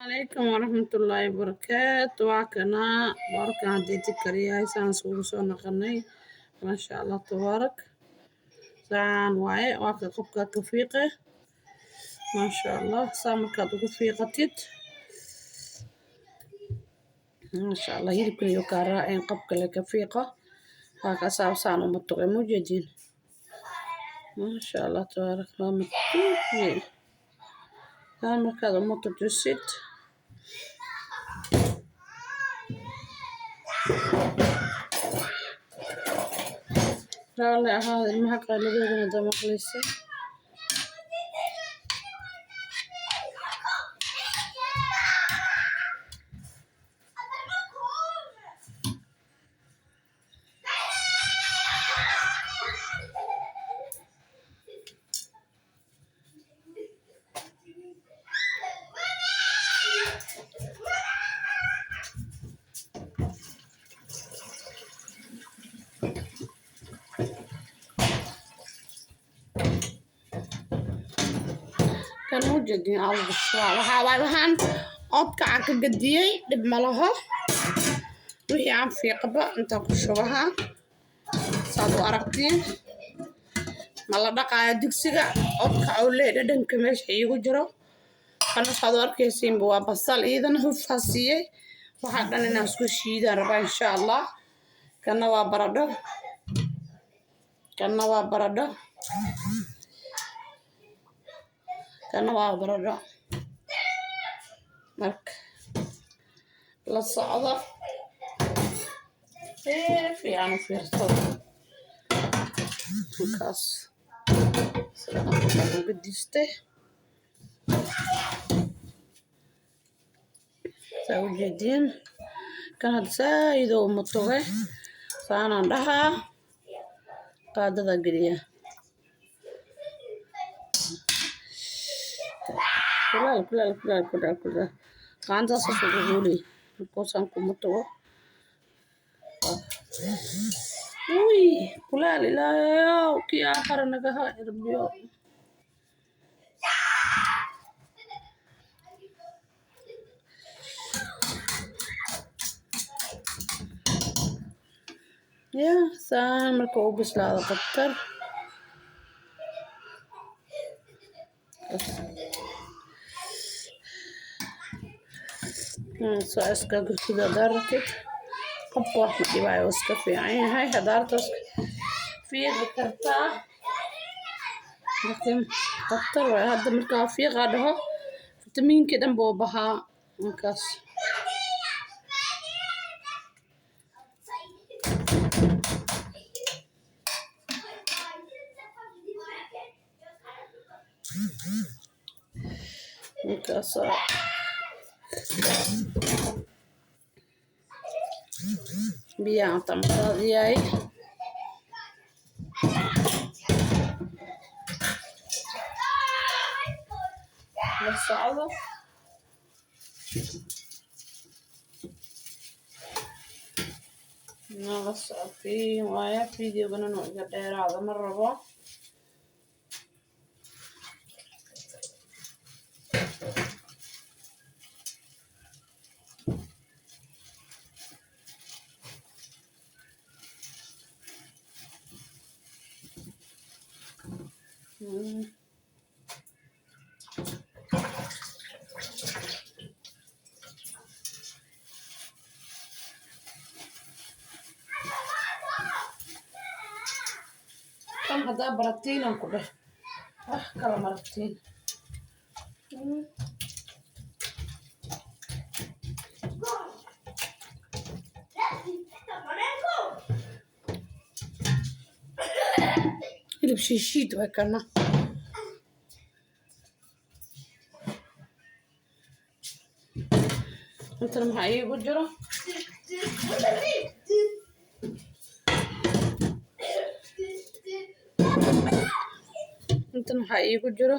عليكم ورحمة الله وبركاته وعكنا بارك عديتي كريا سان سوسو نقني ما شاء الله تبارك سان واي واكا قبكا كفيقة ما شاء الله سامركا كفيقة تيت ما شاء الله يركن يكارا ان قبكا لكفيقة واكا سان ومتوغي موجودين ما شاء الله تبارك الله متوغي سامركا متوغي raalli ahaada ilmaha qaaligeedana damaqlaysa kan muujadin waxaan oodkaca ka gadiyey dhib ma laho wixii aan fiiqaba intaan ku shubahaa saad u aragtiin ma la dhaqaayo digsiga oodkaca uu leeyahay dhadhanka meesha iigu jiro kana saad u arkaysiinba waa basal iidana hufaa siiyey waxaa dhan inaan isku shiidaan rabaa insha allah kana waa baradho kana waa baradho kana waa baradho marka la socdo fiican u fiirsado markaas sidaan uga distay saa u jeediin kan hadda saaidoo uma togay saanaan dhahaa qaadada geliya kulaal qaantaas ugu guulay markuusaan kuma tago uy kulaal ilaahayow kii aakhara nagaha irbiyo ya saan marka u bislaado qabtar soo iskaga sida darteed qofka wax ma dhibaayo iska fiican yahay hadaarta fiiqi kartaa laakiin qabtar waay hadda markaa fiiqaa dhaho fitamiinkii dhan buu bahaa markaas biyaha tamadaadiyay la socdo nala socotiin waaya fideogana noo iga dheeraada ma rabo kan haddaa baratiinaan ku dheh wax kala maragtiin hilib shiishiid way kana intana maxaa iigu jiro intan waxaa iigu jiro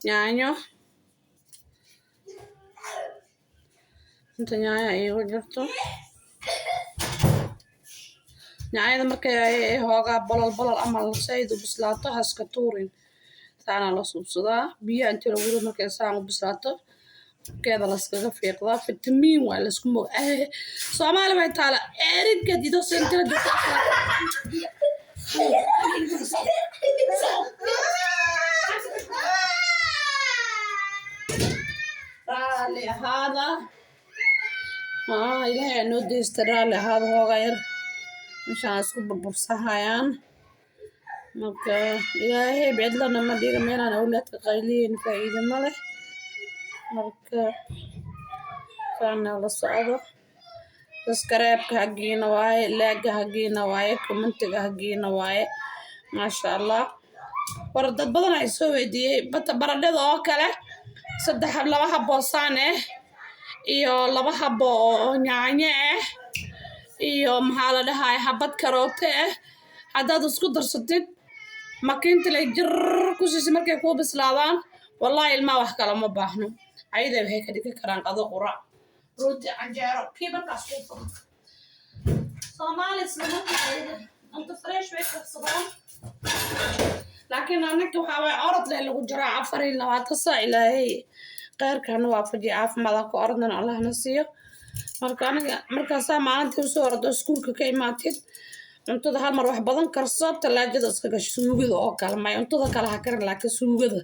yaanyo inta yaanya iigu jirto yaanyada markay hoogaa bolol ama sayd u bislaato haska tuurin saana la suubsadaa biyaha intii lagu rido markay saan u bislaato كذا لسكا فيقضا فيتامين ولا اسكو سومالي باي تالا ارين كديدو سنتنا دو رالي هذا إلهي أنو ديسترالي هذا هو غير مشان اسكو بربرسهايان marka ilaahay cidlana ma dhiga meelaan awlaadka qayliin faa'iido ma leh marka kana la socdo subscribe-ka hagiina waaye like-ga hagiina waaye comment-ga hagiina waaye maasha Allah war dad badan ay soo weydiiyay bata baradhada oo kale laba xabo saan iyo laba xabo oo yaanyo iyo maxaa la dhahay xabad karoote haddaad isku darsatid makiinta lay jir ku siisi markay ku bislaadaan wallahi ilma wax kala ma baahno ayada waxay ka dhigi karaan qado qurac rooti canjeero kiibarkaas ku furo Soomaali isla ayada inta fresh way karsadaan laakiin anaga waxa way orod leh lagu jiraa 24 saac ilaahay qayrkan waa faji caafimaad ku ordana Allah na siiyo markaas maalintii soo ordo iskuulka ka imaatid cuntada hal mar wax badan karso talaajada iska gasho suugada oo kale ma cuntada kale ha karin laakiin suugada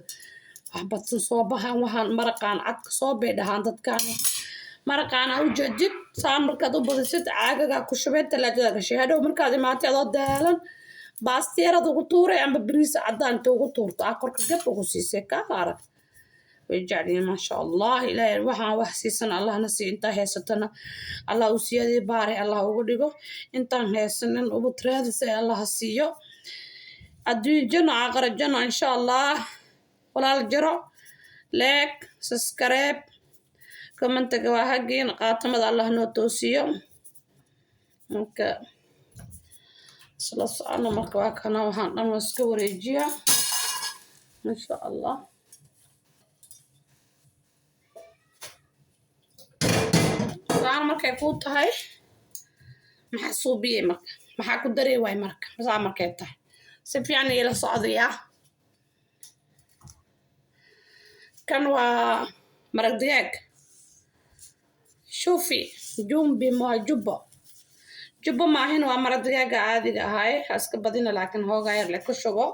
wax badan soo baxaan waxaan maraqaan cad ka soo beedhaan dadkaan maraqaan u jeedid saan markaad u badisid caagaga ku shubay talaajada gashay hadhow markaad imaatid adoo daalan baasteerada ugu tuuray amba bariis cadaan ugu tuurto korka gab ugu siisay ka arag ويجعلني ما شاء الله إلهي وحا وحسيسنا الله نسي انتا هيستنا الله وسيادي باري الله وقلقو انتا هيسنن وبطريد سي الله سيو أدوي جنو عقر الجنو إن شاء الله ولا الجرو ليك سسكريب كومنت قواهقين قاتمد الله نوتو سيو ممكن سلاس أنا مركواكنا وحان نمسكو ريجيا إن شاء الله markay ku tahay maxaa suubiye marka maxaa ku daray way marka masaa markay tahay si fiican ila socodaya kan waa maraq digaag shuufi jumbi ma jubbo ma ahin waa maraq digaag caadiga ahay iska badina laakiin hooga yar la ku shubo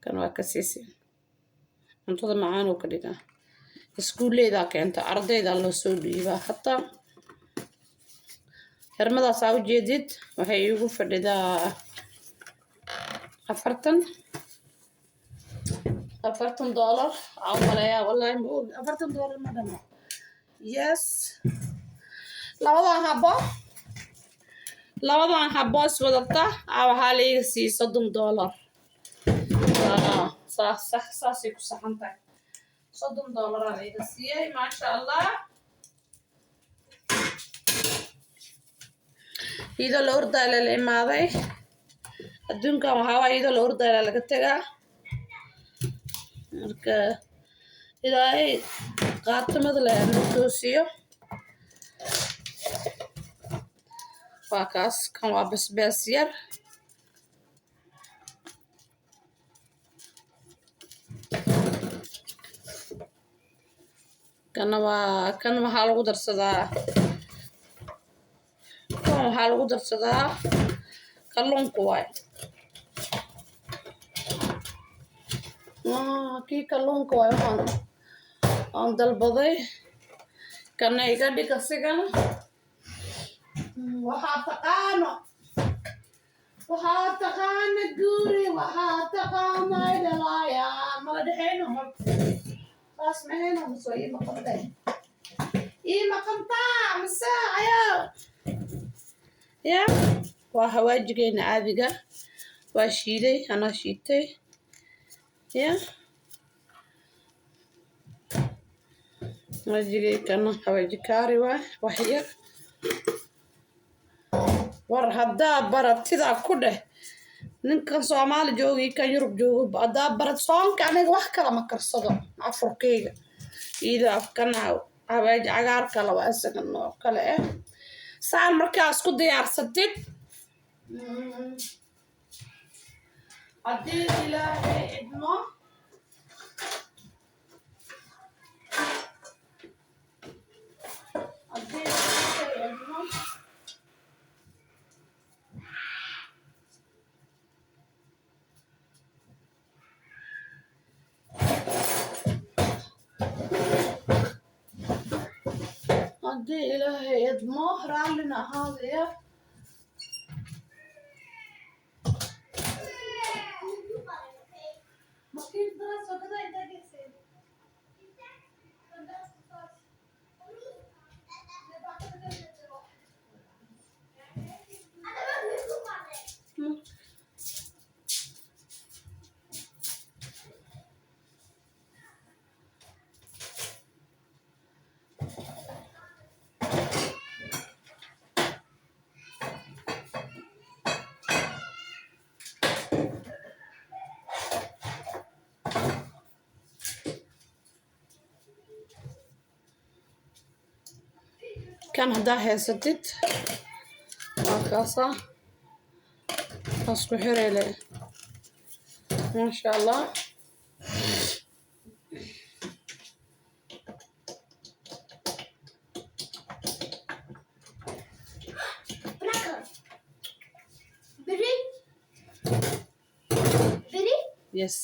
kan waa kasiisi cuntada macaan oo ka dhigaa iskuuleeda keenta ardayda loo soo dhiibaa hataa hermadaas aa u jeedid waxay igu fadhidaa 40 $40 aa maleeyaa wallahi $40 ma dhama yes labadan habo iswadata waxaa la iga sii $30 صح يكون صحنتك $30 على سياي ما شاء الله إذا الأرض على الإمارة الدنيا كم هوا إذا الأرض على الكتجا إذا هي قاتم مثل النتوسيو فاكاس كم وابس بسير كان waxaa lagu darsadaa kalluunka waay kii kalluunka waay waxaan dalbaday kana iga dhig asigana waxaa taqaana guri waxaa taqaana idalaaya mala dhexeyno بس ما هنا مسوي مقطع مقطع مساء يا وهواجينا عادقة واشيلي أنا شيتي يا واجيلي كان هواجي كاري وحير ور هدا برد كذا كله ninkan Soomaali joogi kan Yurub joogo adaa barad soonka aniga wax kala ma karsado afurkeyga ida afkana hawaaj cagaar kala waa isagan oo kale saan markaas ku diyaarsatid haddii ilaahay idmo haddii ilaahay idmo haddii ilaahay idmo raallina ahaadaya كان هدا هيستد هكذا أصبح حريلي ما شاء الله يس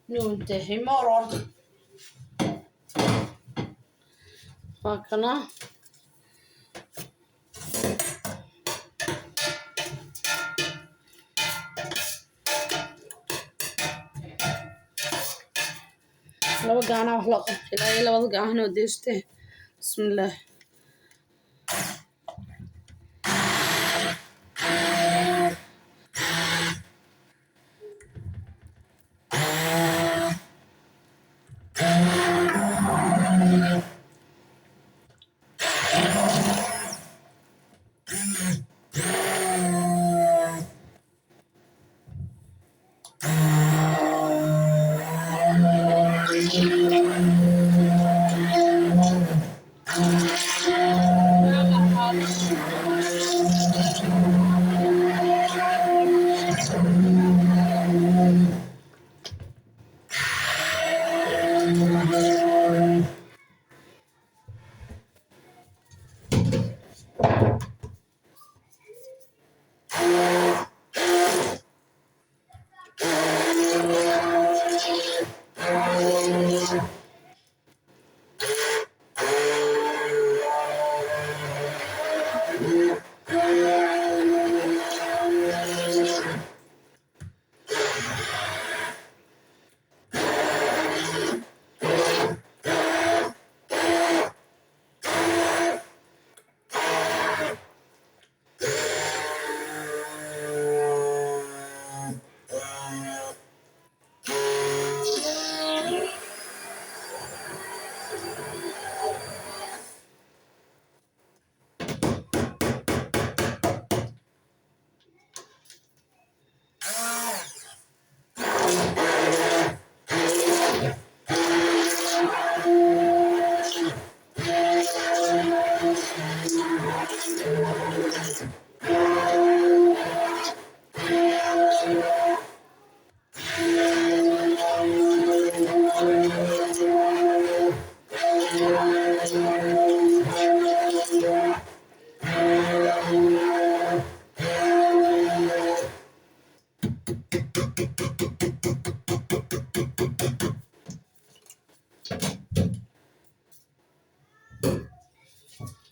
ننتهي مرة هكذا لو قانا وحلق إلهي لو قانا وديسته بسم الله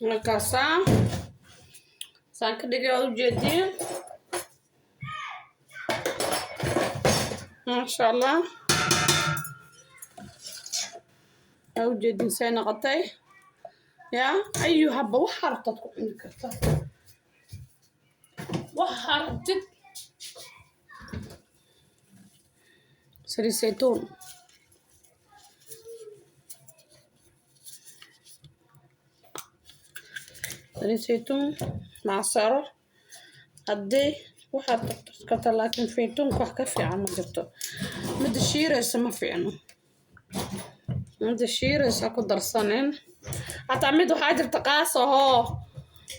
markaasaa saan ka dhigay waa ujeediin maasha allah waa ujeediin say noqotay yaa ayuu habba waxaa rabtaad ku cuni kartaa waxaa rabtid saliid saytuun saliid saytuun macsaro haddii waxaad kartaa laakiin saytuunka wax ka fiican ma jirto midda shiiraysa ma fiicno midda shiiraysa ku darsaneen hataa mid waxaa jirta qaas ahoo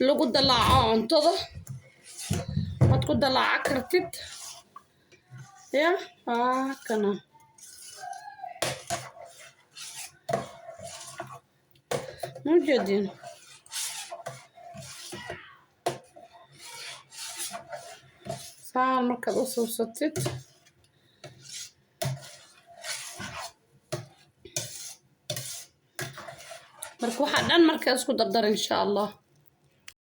lagu dalaaco cuntada waad ku dalaaca kartid يا كنا موجودين. saan markaad u suubsatid marka waxaa dhan markaa isku dardar insha allah.